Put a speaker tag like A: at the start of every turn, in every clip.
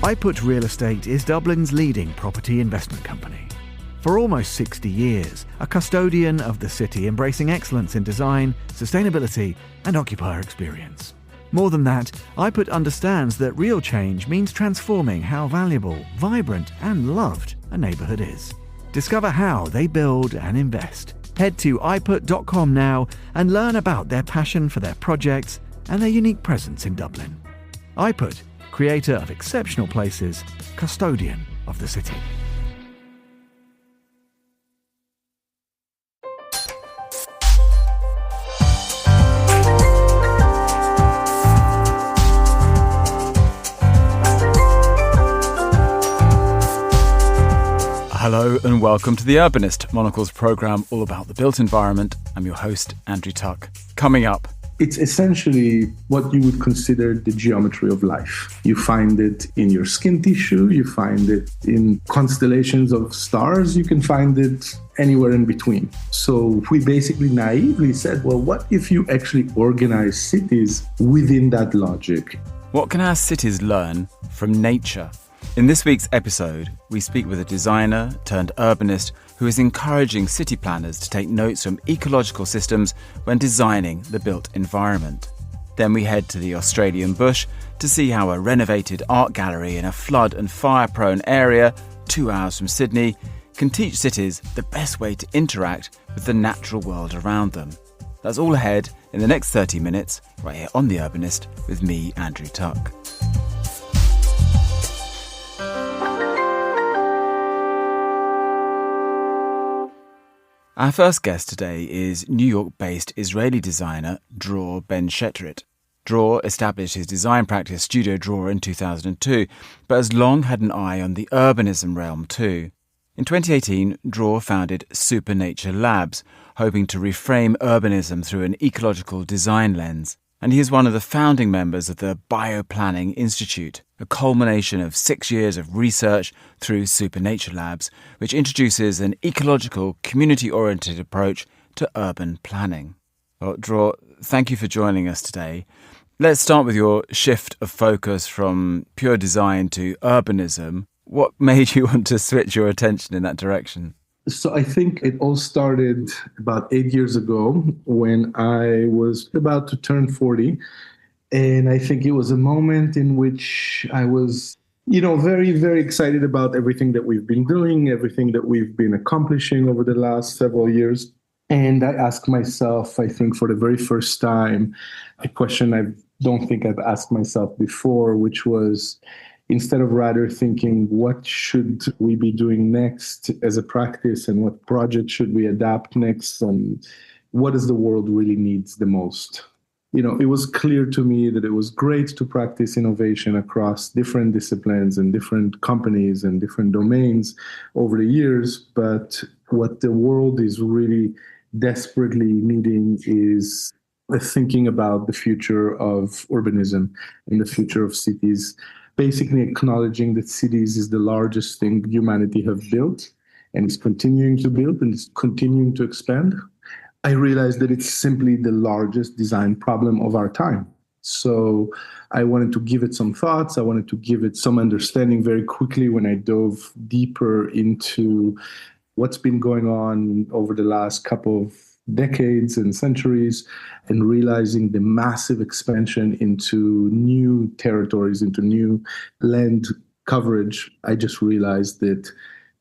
A: iPut Real Estate is Dublin's leading property investment company. For almost 60 years, a custodian of the city embracing excellence in design, sustainability and occupier experience. More than that, iPut understands that real change means transforming how valuable, vibrant and loved a neighbourhood is. Discover how they build and invest. Head to iput.com now and learn about their passion for their projects and their unique presence in Dublin. iPut, creator of exceptional places, custodian of the city.
B: Hello and welcome to The Urbanist, Monocle's programme all about the built environment. I'm your host, Andrew Tuck. Coming up.
C: It's essentially what you would consider the geometry of life. You find it in your skin tissue, you find it in constellations of stars, you can find it anywhere in between. So we basically naively said, well, what if you actually organize cities within that logic?
B: What can our cities learn from nature? In this week's episode, we speak with a designer turned urbanist who is encouraging city planners to take notes from ecological systems when designing the built environment. Then we head to the Australian bush to see how a renovated art gallery in a flood and fire-prone area 2 hours from Sydney can teach cities the best way to interact with the natural world around them. That's all ahead in the next 30 minutes, right here on The Urbanist with me, Andrew Tuck. Our first guest today is New York-based Israeli designer Dror Benshetrit. Dror established his design practice Studio Dror in 2002, but has long had an eye on the urbanism realm too. In 2018, Dror founded Supernature Labs, hoping to reframe urbanism through an ecological design lens. And he is one of the founding members of the Bioplanning Institute, a culmination of 6 years of research through Supernature Labs, which introduces an ecological, community-oriented approach to urban planning. Well, Dror, thank you for joining us today. Let's start with your shift of focus from pure design to urbanism. What made you want to switch your attention in that direction?
C: So I think it all started about 8 years ago when I was about to turn 40. And I think it was a moment in which I was, very, very excited about everything that we've been doing, everything that we've been accomplishing over the last several years. And I asked myself, I think for the very first time, a question I don't think I've asked myself before, which was, instead of rather thinking, what should we be doing next as a practice and what project should we adapt next and what does the world really needs the most? It was clear to me that it was great to practice innovation across different disciplines and different companies and different domains over the years, but what the world is really desperately needing is thinking about the future of urbanism and the future of cities. Basically acknowledging that cities is the largest thing humanity have built and is continuing to build and is continuing to expand. I realized that it's simply the largest design problem of our time. So I wanted to give it some thoughts. I wanted to give it some understanding very quickly when I dove deeper into what's been going on over the last couple of decades and centuries, and realizing the massive expansion into new territories, into new land coverage. I just realized that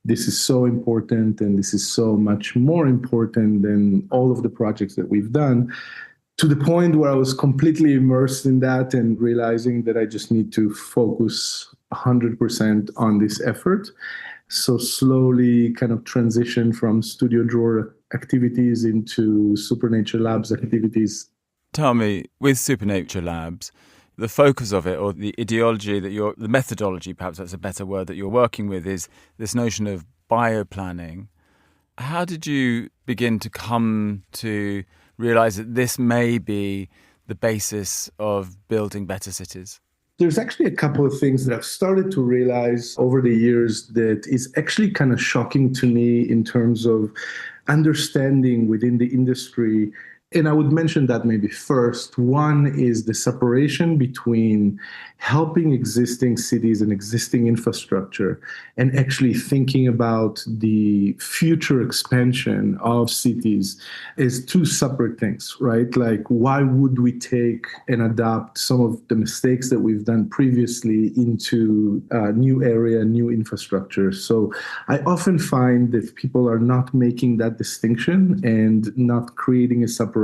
C: this is so important and this is so much more important than all of the projects that we've done, to the point where I was completely immersed in that and realizing that I just need to focus 100% on this effort. So slowly kind of transition from Studio Dror activities into Supernature Labs activities.
B: Tell me, with Supernature Labs, the focus of it, or the ideology that the methodology, perhaps that's a better word, that you're working with, is this notion of bioplanning. How did you begin to come to realize that this may be the basis of building better cities?
C: There's actually a couple of things that I've started to realize over the years that is actually kind of shocking to me in terms of understanding within the industry And I would mention that maybe first. One is the separation between helping existing cities and existing infrastructure and actually thinking about the future expansion of cities is two separate things, right? Like, why would we take and adopt some of the mistakes that we've done previously into a new area, new infrastructure? So I often find that people are not making that distinction and not creating a separation.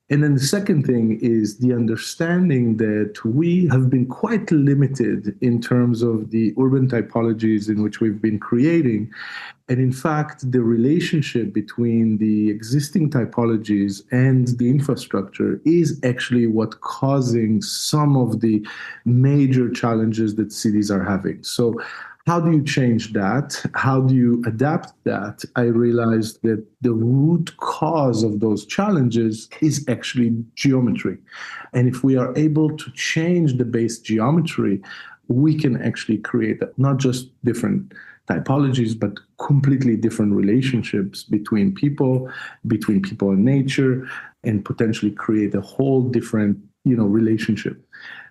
C: And then the second thing is the understanding that we have been quite limited in terms of the urban typologies in which we've been creating. And in fact, the relationship between the existing typologies and the infrastructure is actually what causing some of the major challenges that cities are having. So how do you change that? How do you adapt that? I realized that the root cause of those challenges is actually geometry. And if we are able to change the base geometry, we can actually create not just different typologies, but completely different relationships between people and nature, and potentially create a whole different, relationship.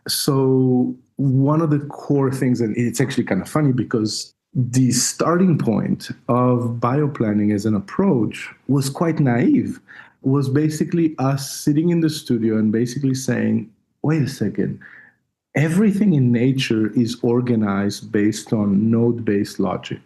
C: So one of the core things, and it's actually kind of funny because the starting point of bioplanning as an approach was quite naive, was basically us sitting in the studio and basically saying, wait a second, everything in nature is organized based on node-based logic.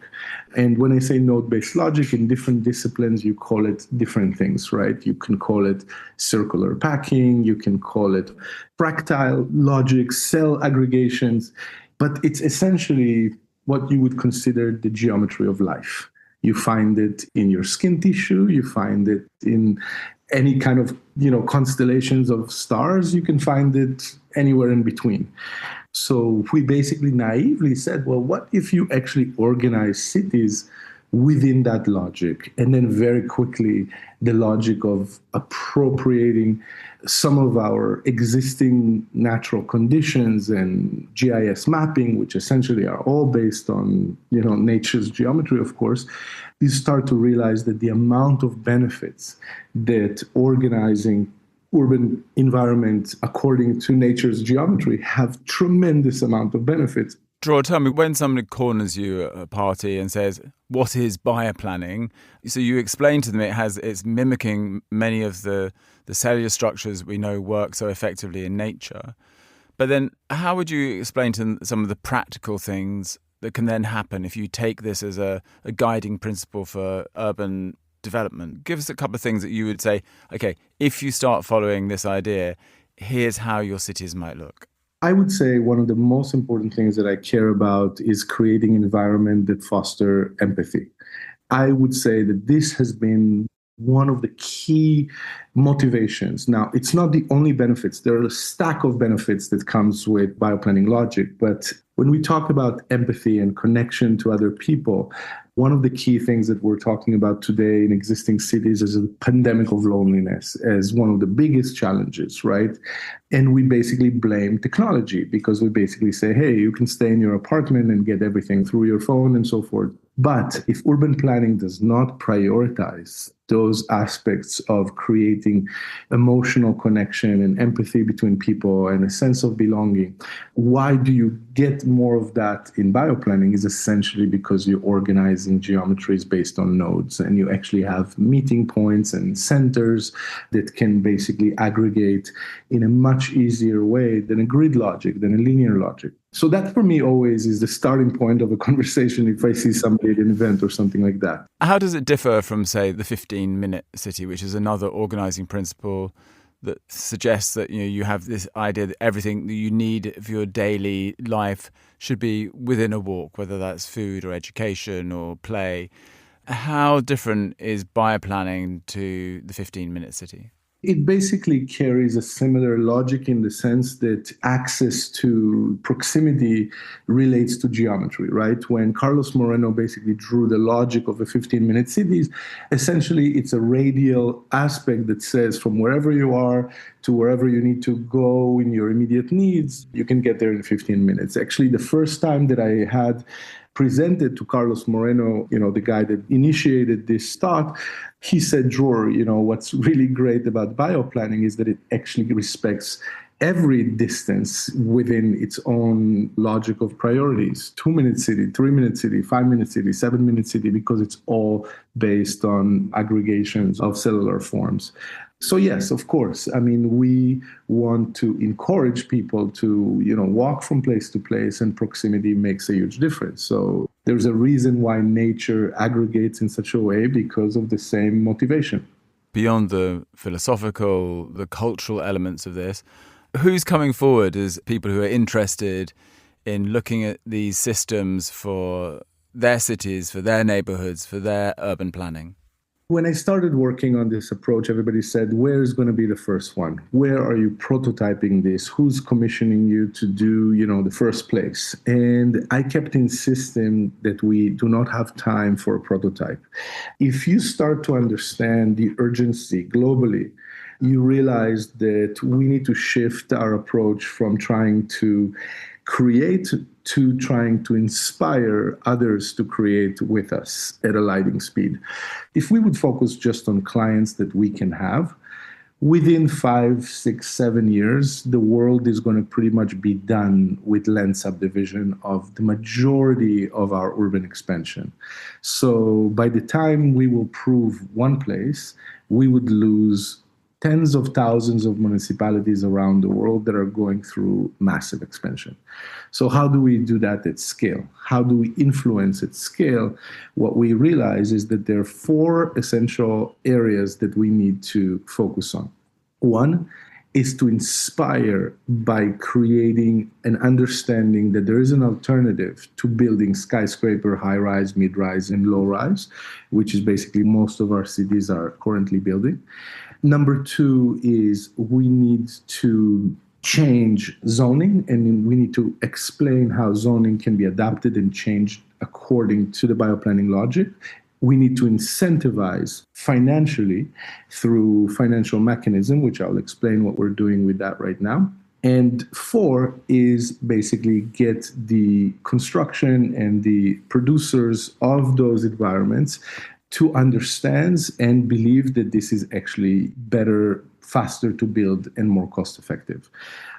C: And when I say node-based logic, in different disciplines, you call it different things, right? You can call it circular packing, you can call it fractal logic, cell aggregations, but it's essentially what you would consider the geometry of life. You find it in your skin tissue, you find it in any kind of, constellations of stars, you can find it anywhere in between. So we basically naively said, well, what if you actually organize cities within that logic? And then very quickly, the logic of appropriating some of our existing natural conditions and GIS mapping, which essentially are all based on, nature's geometry, of course, you start to realize that the amount of benefits that organizing urban environment according to nature's geometry have tremendous amount of benefits.
B: Dror, tell me, when somebody corners you at a party and says, what is bioplanning? So you explain to them it's mimicking many of the cellular structures we know work so effectively in nature. But then how would you explain to them some of the practical things that can then happen if you take this as a guiding principle for urban development? Give us a couple of things that you would say, okay, if you start following this idea, here's how your cities might look.
C: I would say one of the most important things that I care about is creating an environment that foster empathy. I would say that this has been one of the key motivations. Now, it's not the only benefits. There are a stack of benefits that comes with bioplanning logic. But when we talk about empathy and connection to other people, one of the key things that we're talking about today in existing cities is a pandemic of loneliness as one of the biggest challenges, right? And we basically blame technology because we basically say, hey, you can stay in your apartment and get everything through your phone and so forth. But if urban planning does not prioritize those aspects of creating emotional connection and empathy between people and a sense of belonging, why do you get more of that in bioplanning is essentially because you're organizing geometries based on nodes and you actually have meeting points and centers that can basically aggregate in a much easier way than a grid logic, than a linear logic. So that for me always is the starting point of a conversation if I see somebody at an event or something like that.
B: How does it differ from, say, the 15-minute city, which is another organizing principle that suggests that you have this idea that everything that you need for your daily life should be within a walk, whether that's food or education or play? How different is bioplanning to the 15-minute city?
C: It basically carries a similar logic in the sense that access to proximity relates to geometry, right? When Carlos Moreno basically drew the logic of a 15-minute cities, essentially it's a radial aspect that says from wherever you are to wherever you need to go in your immediate needs, you can get there in 15 minutes. Actually, the first time that I had presented to Carlos Moreno, the guy that initiated this thought, he said, Dror, what's really great about bioplanning is that it actually respects every distance within its own logic of priorities. 2-minute city, 3-minute city, 5-minute city, 7-minute city, because it's all based on aggregations of cellular forms. So yes, of course. I mean, we want to encourage people to, walk from place to place, and proximity makes a huge difference. So there's a reason why nature aggregates in such a way, because of the same motivation.
B: Beyond the philosophical, the cultural elements of this, who's coming forward as people who are interested in looking at these systems for their cities, for their neighborhoods, for their urban planning?
C: When I started working on this approach, everybody said, where is going to be the first one? Where are you prototyping this? Who's commissioning you to do, the first place? And I kept insisting that we do not have time for a prototype. If you start to understand the urgency globally, you realize that we need to shift our approach from trying to create to trying to inspire others to create with us at a lightning speed. If we would focus just on clients that we can have, within 5, 6, 7 years, the world is going to pretty much be done with land subdivision of the majority of our urban expansion. So by the time we will prove one place, we would lose tens of thousands of municipalities around the world that are going through massive expansion. So how do we do that at scale? How do we influence at scale? What we realize is that there are 4 essential areas that we need to focus on. One is to inspire by creating an understanding that there is an alternative to building skyscraper, high-rise, mid-rise, and low-rise, which is basically most of our cities are currently building. Number 2 is we need to change zoning, and we need to explain how zoning can be adapted and changed according to the bioplanning logic. We need to incentivize financially through financial mechanism, which I'll explain what we're doing with that right now. And 4 is basically get the construction and the producers of those environments to understand and believe that this is actually better, faster to build, and more cost effective.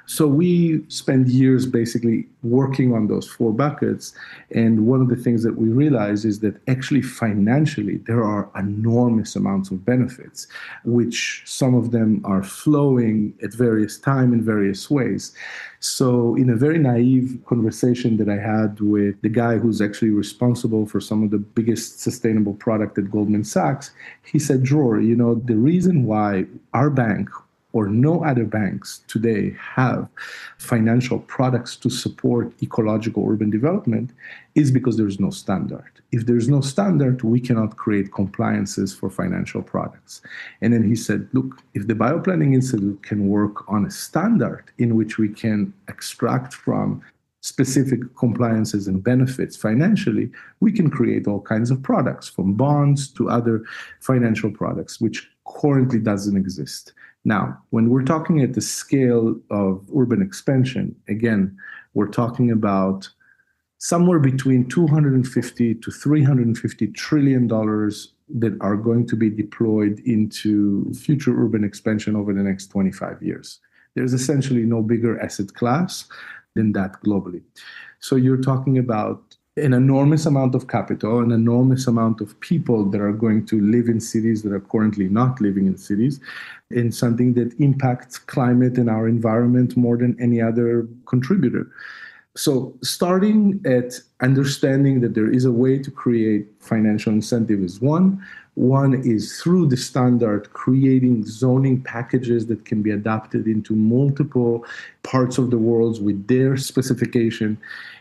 C: So we spend years basically working on those 4 buckets. And one of the things that we realize is that actually financially, there are enormous amounts of benefits, which some of them are flowing at various times in various ways. So in a very naive conversation that I had with the guy who's actually responsible for some of the biggest sustainable product at Goldman Sachs, he said, Dror, the reason why our bank or no other banks today have financial products to support ecological urban development is because there's no standard. If there's no standard, we cannot create compliances for financial products. And then he said, look, if the Bioplanning Institute can work on a standard in which we can extract from specific compliances and benefits financially, we can create all kinds of products, from bonds to other financial products, which currently doesn't exist. Now, when we're talking at the scale of urban expansion, again, we're talking about somewhere between $250 to $350 trillion that are going to be deployed into future urban expansion over the next 25 years. There's essentially no bigger asset class than that globally. So you're talking about an enormous amount of capital, an enormous amount of people that are going to live in cities that are currently not living in cities, and something that impacts climate and our environment more than any other contributor. So starting at understanding that there is a way to create financial incentive is one. One is through the standard, creating zoning packages that can be adapted into multiple parts of the world with their specification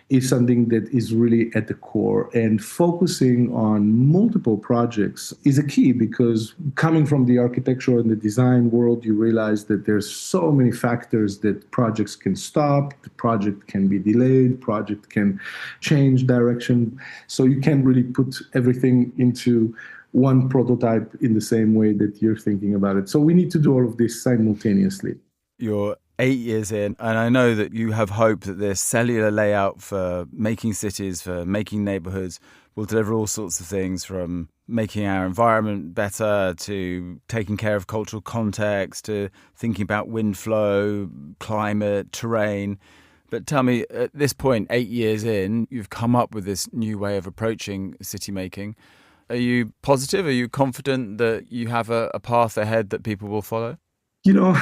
C: is something that is really at the core. And focusing on multiple projects is a key, because coming from the architecture and the design world, you realize that there's so many factors that projects can stop, the project can be delayed, project can change direction. So you can't really put everything into one prototype in the same way that you're thinking about it. So we need to do all of this simultaneously.
B: You're 8 years in, and I know that you have hope that this cellular layout for making cities, for making neighbourhoods, will deliver all sorts of things, from making our environment better to taking care of cultural context to thinking about wind flow, climate, terrain. But tell me, at this point, 8 years in, you've come up with this new way of approaching city making. Are you positive? Are you confident that you have a path ahead that people will follow?
C: You know,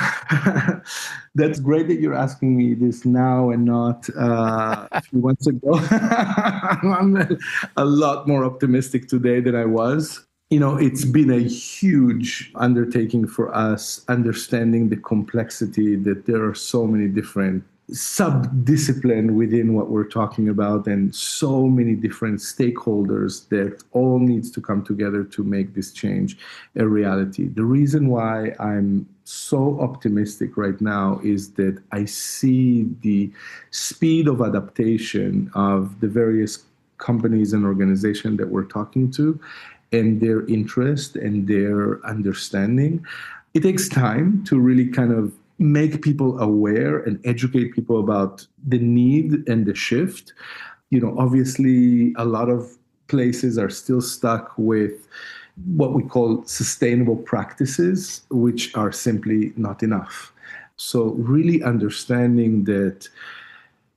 C: that's great that you're asking me this now and not a few months ago. I'm a lot more optimistic today than I was. You know, it's been a huge undertaking for us, understanding the complexity that there are so many different sub-discipline within what we're talking about and so many different stakeholders that all needs to come together to make this change a reality. The reason why I'm so optimistic right now is that I see the speed of adaptation of the various companies and organizations that we're talking to and their interest and their understanding. It takes time to really kind of make people aware and educate people about the need and the shift. You know, obviously, a lot of places are still stuck with what we call sustainable practices, which are simply not enough. So really understanding that,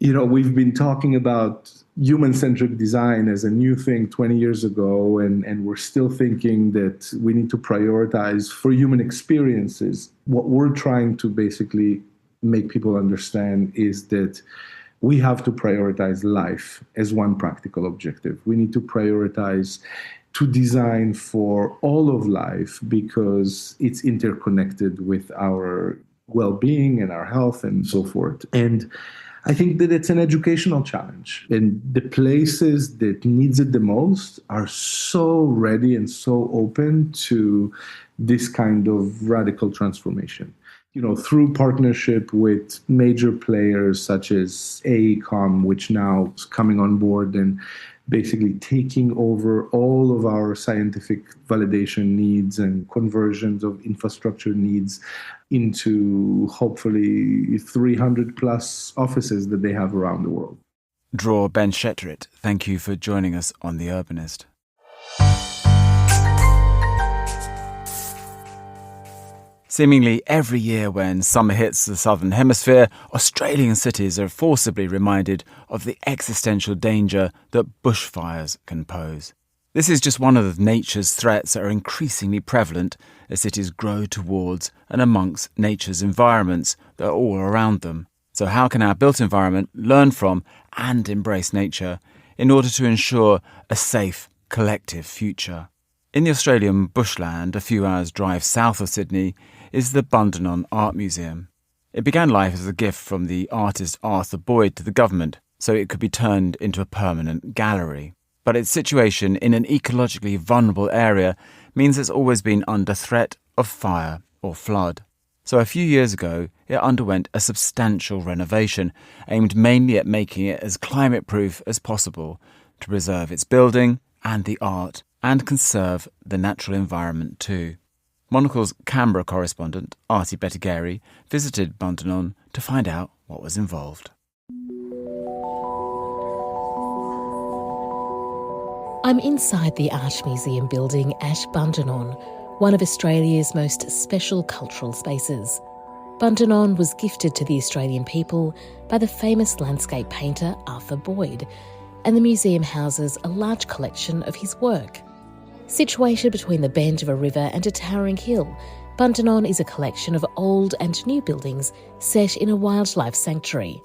C: you know, we've been talking about human-centric design as a new thing 20 years ago, and we're still thinking that we need to prioritize for human experiences. What we're trying to basically make people understand is that we have to prioritize life as one practical objective. We need to prioritize to design for all of life because it's interconnected with our well-being and our health and so forth. And I think that it's an educational challenge, and the places that needs it the most are so ready and so open to this kind of radical transformation. You know, through partnership with major players such as AECOM, which now is coming on board and basically taking over all of our scientific validation needs and conversions of infrastructure needs into hopefully 300 plus offices that they have around the world.
B: Dror Benshetrit, thank you for joining us on The Urbanist. Seemingly every year when summer hits the southern hemisphere, Australian cities are forcibly reminded of the existential danger that bushfires can pose. This is just one of nature's threats that are increasingly prevalent as cities grow towards and amongst nature's environments that are all around them. So how can our built environment learn from and embrace nature in order to ensure a safe, collective future? In the Australian bushland, a few hours' drive south of Sydney, is the Bundanon Art Museum. It began life as a gift from the artist Arthur Boyd to the government, so it could be turned into a permanent gallery. But its situation in an ecologically vulnerable area means it's always been under threat of fire or flood. So a few years ago, it underwent a substantial renovation, aimed mainly at making it as climate-proof as possible to preserve its building and the art, and conserve the natural environment too. Monocle's Canberra correspondent, Artie Bettigary, visited Bundanon to find out what was involved.
D: I'm inside the Art Museum building at Bundanon, one of Australia's most special cultural spaces. Bundanon was gifted to the Australian people by the famous landscape painter Arthur Boyd, and the museum houses a large collection of his work. Situated between the bend of a river and a towering hill, Bundanon is a collection of old and new buildings set in a wildlife sanctuary.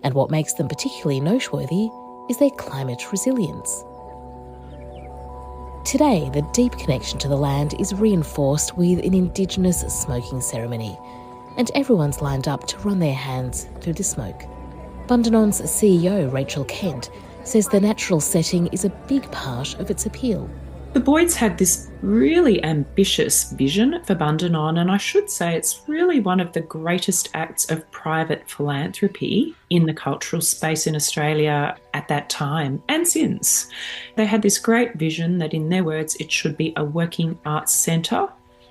D: And what makes them particularly noteworthy is their climate resilience. Today, the deep connection to the land is reinforced with an Indigenous smoking ceremony, and everyone's lined up to run their hands through the smoke. Bundanon's CEO, Rachel Kent, says the natural setting is a big part of its appeal.
E: The Boyds had this really ambitious vision for Bundanon, and I should say it's really one of the greatest acts of private philanthropy in the cultural space in Australia at that time and since. They had this great vision that, in their words, it should be a working arts centre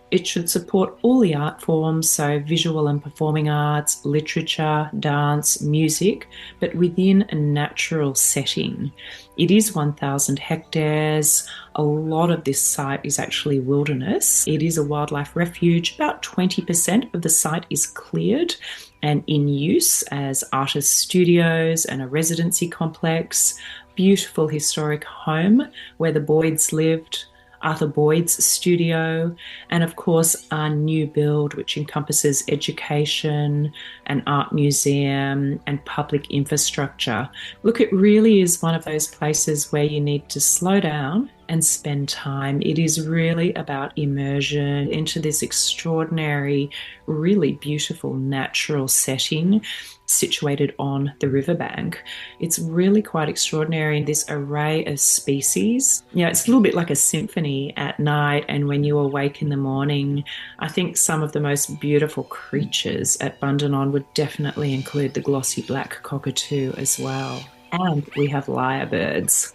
E: It should support all the art forms, so visual and performing arts, literature, dance, music, but within a natural setting. It is 1,000 hectares. A lot of this site is actually wilderness. It is a wildlife refuge. About 20% of the site is cleared and in use as artist studios and a residency complex. Beautiful historic home where the Boyds lived, Arthur Boyd's studio, and of course our new build, which encompasses education, an art museum and public infrastructure. Look, it really is one of those places where you need to slow down and spend time. It is really about immersion into this extraordinary, really beautiful natural setting situated on the riverbank. It's really quite extraordinary, this array of species. It's a little bit like a symphony at night, and when you awake in the morning, I think some of the most beautiful creatures at Bundanon would definitely include the glossy black cockatoo as well. And we have lyrebirds.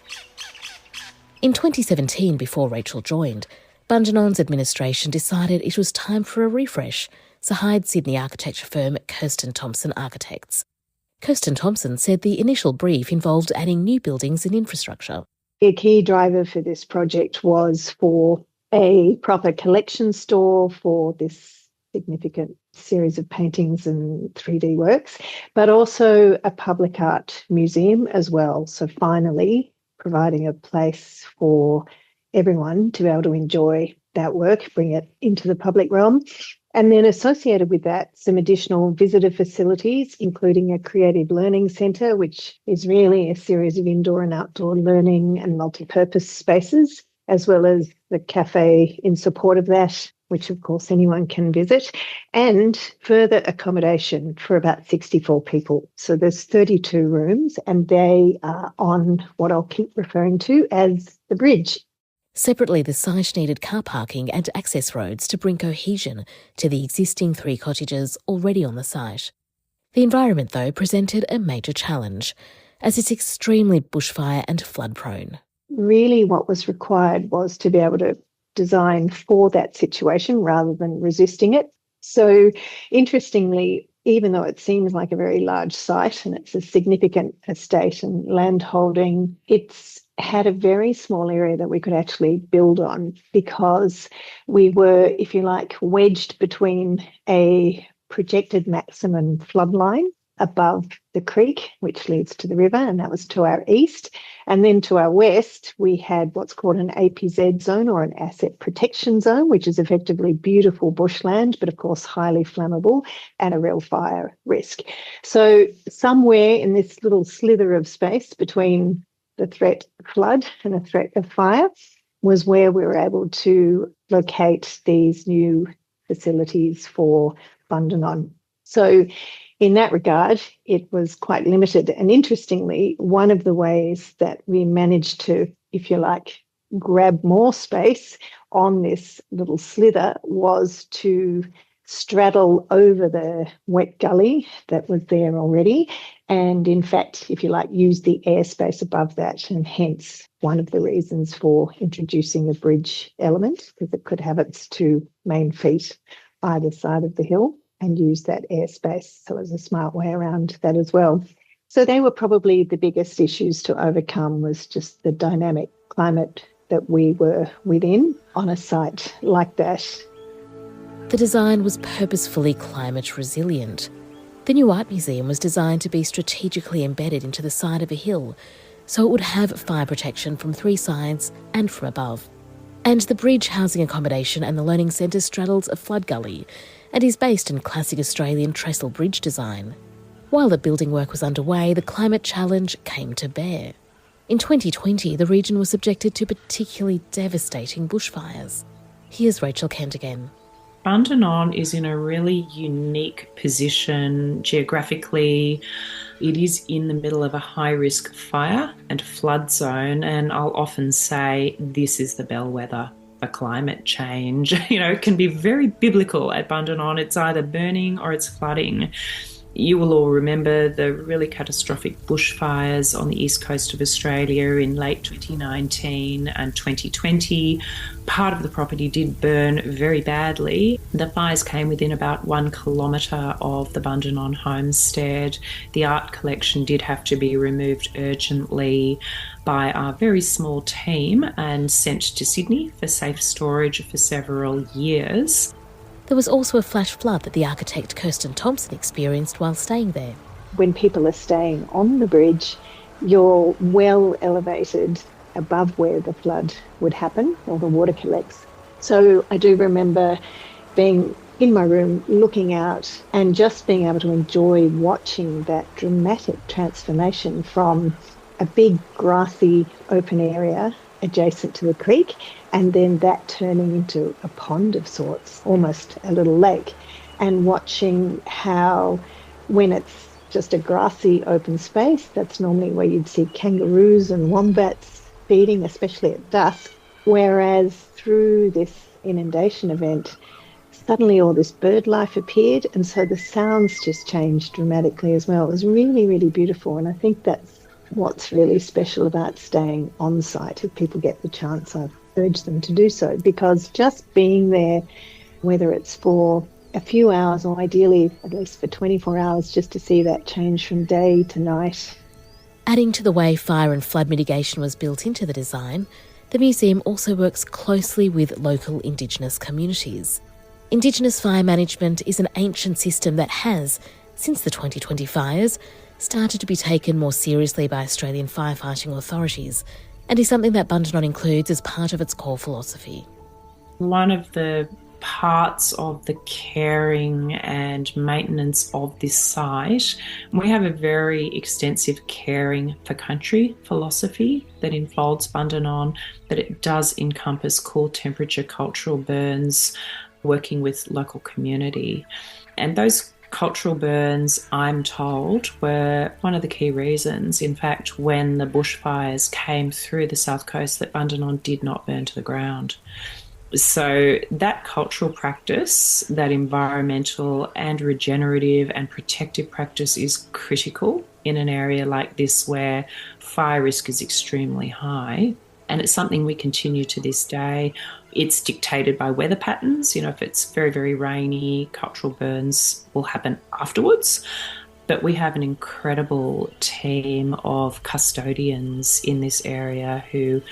D: In 2017, before Rachel joined, Bundanon's administration decided it was time for a refresh, so hired Sydney architecture firm Kirsten Thompson Architects. Kirsten Thompson said the initial brief involved adding new buildings and infrastructure.
F: A key driver for this project was for a proper collection store for this significant series of paintings and 3D works, but also a public art museum as well. So finally, providing a place for everyone to be able to enjoy that work, bring it into the public realm. And then associated with that, some additional visitor facilities, including a creative learning centre, which is really a series of indoor and outdoor learning and multi-purpose spaces, as well as the cafe in support of that, which of course anyone can visit, and further accommodation for about 64 people. So there's 32 rooms, and they are on what I'll keep referring to as the bridge.
D: Separately, the site needed car parking and access roads to bring cohesion to the existing 3 cottages already on the site. The environment, though, presented a major challenge, as it's extremely bushfire and flood-prone.
F: Really what was required was to be able to design for that situation rather than resisting it. So interestingly, even though it seems like a very large site and it's a significant estate and land holding, it's had a very small area that we could actually build on because we were, if you like, wedged between a projected maximum flood line above the creek, which leads to the river, and that was to our east. And then to our west, we had what's called an APZ zone, or an asset protection zone, which is effectively beautiful bushland, but of course highly flammable and a real fire risk. So somewhere in this little slither of space between the threat of flood and the threat of fire was where we were able to locate these new facilities for Bundanon. So in that regard, it was quite limited. And interestingly, one of the ways that we managed to, if you like, grab more space on this little slither was to straddle over the wet gully that was there already. And in fact, if you like, use the airspace above that, and hence one of the reasons for introducing a bridge element, because it could have its 2 main feet either side of the hill and use that airspace. So it was a smart way around that as well. So they were probably the biggest issues to overcome, was just the dynamic climate that we were within on a site like that.
D: The design was purposefully climate resilient. The new art museum was designed to be strategically embedded into the side of a hill, so it would have fire protection from 3 sides and from above. And the bridge housing accommodation and the learning centre straddles a flood gully and is based in classic Australian trestle bridge design. While the building work was underway, the climate challenge came to bear. In 2020, the region was subjected to particularly devastating bushfires. Here's Rachel Kent again.
E: Bundanon is in a really unique position geographically. It is in the middle of a high-risk fire and flood zone, and I'll often say this is the bellwether for climate change. It can be very biblical at Bundanon. It's either burning or it's flooding. You will all remember the really catastrophic bushfires on the east coast of Australia in late 2019 and 2020. Part of the property did burn very badly. The fires came within about 1 kilometre of the Bundanon homestead. The art collection did have to be removed urgently by our very small team and sent to Sydney for safe storage for several years.
D: There was also a flash flood that the architect Kirsten Thompson experienced while staying there.
F: When people are staying on the bridge, you're well elevated above where the flood would happen or the water collects. So I do remember being in my room looking out and just being able to enjoy watching that dramatic transformation from a big grassy open area adjacent to the creek, and then that turning into a pond of sorts, almost a little lake, and watching how when it's just a grassy open space, that's normally where you'd see kangaroos and wombats feeding, especially at dusk, whereas through this inundation event, suddenly all this bird life appeared, and so the sounds just changed dramatically as well. It was really, really beautiful, and I think that's what's really special about staying on site. If people get the chance, I urge them to do so, because just being there, whether it's for a few hours or ideally at least for 24 hours, just to see that change from day to night.
D: Adding to the way fire and flood mitigation was built into the design, the museum also works closely with local Indigenous communities. Indigenous fire management is an ancient system that has, since the 2020 fires, started to be taken more seriously by Australian firefighting authorities, and is something that Bundanon includes as part of its core philosophy.
E: One of the parts of the caring and maintenance of this site, we have a very extensive caring for country philosophy that involves Bundanon, but it does encompass cool temperature cultural burns, working with local community. And those cultural burns, I'm told, were one of the key reasons, in fact, when the bushfires came through the south coast, that Bundanon did not burn to the ground. So that cultural practice, that environmental and regenerative and protective practice, is critical in an area like this where fire risk is extremely high. And it's something we continue to this day. It's dictated by weather patterns. You know, if it's very, very rainy, cultural burns will happen afterwards. But we have an incredible team of custodians in this area who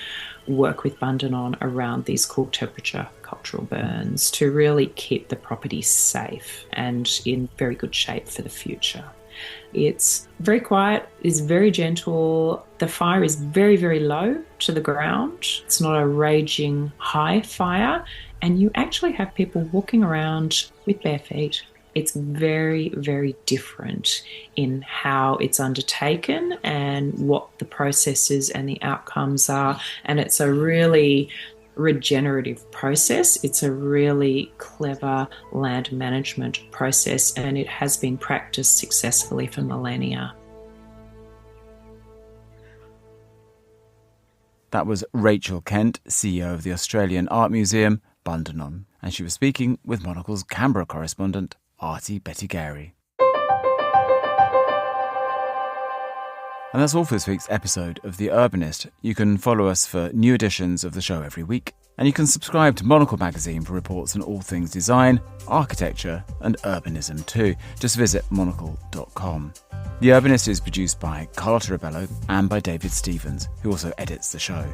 E: work with Bundanon around these cool temperature cultural burns to really keep the property safe and in very good shape for the future. It's very quiet, it's very gentle. The fire is very, very low to the ground. It's not a raging high fire. And you actually have people walking around with bare feet. It's very, very different in how it's undertaken and what the processes and the outcomes are. And it's a really regenerative process. It's a really clever land management process, and it has been practiced successfully for millennia.
B: That was Rachel Kent, CEO of the Australian Art Museum, Bundanon, and she was speaking with Monocle's Canberra correspondent, Artie Bettigary. And that's all for this week's episode of The Urbanist. You can follow us for new editions of the show every week, and you can subscribe to Monocle magazine for reports on all things design, architecture and urbanism too. Just visit monocle.com. The Urbanist is produced by Carlotta Rebello and by David Stevens, who also edits the show.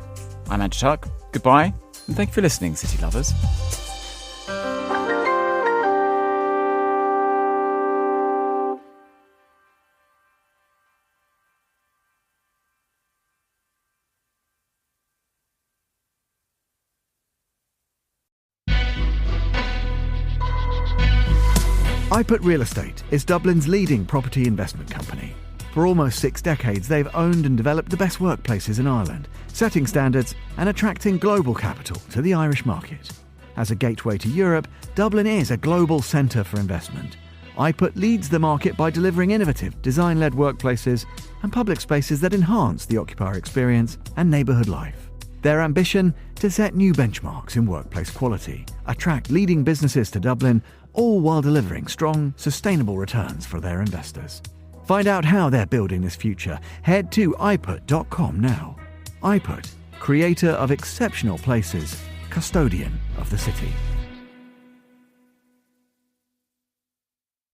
B: I'm Andrew Tuck. Goodbye, and thank you for listening, city lovers.
A: iPut Real Estate is Dublin's leading property investment company. For almost 6 decades, they've owned and developed the best workplaces in Ireland, setting standards and attracting global capital to the Irish market. As a gateway to Europe, Dublin is a global centre for investment. iPut leads the market by delivering innovative, design-led workplaces and public spaces that enhance the occupier experience and neighbourhood life. Their ambition to set new benchmarks in workplace quality, attract leading businesses to Dublin, all while delivering strong, sustainable returns for their investors. Find out how they're building this future. Head to iput.com now. iput, creator of exceptional places, custodian of the city.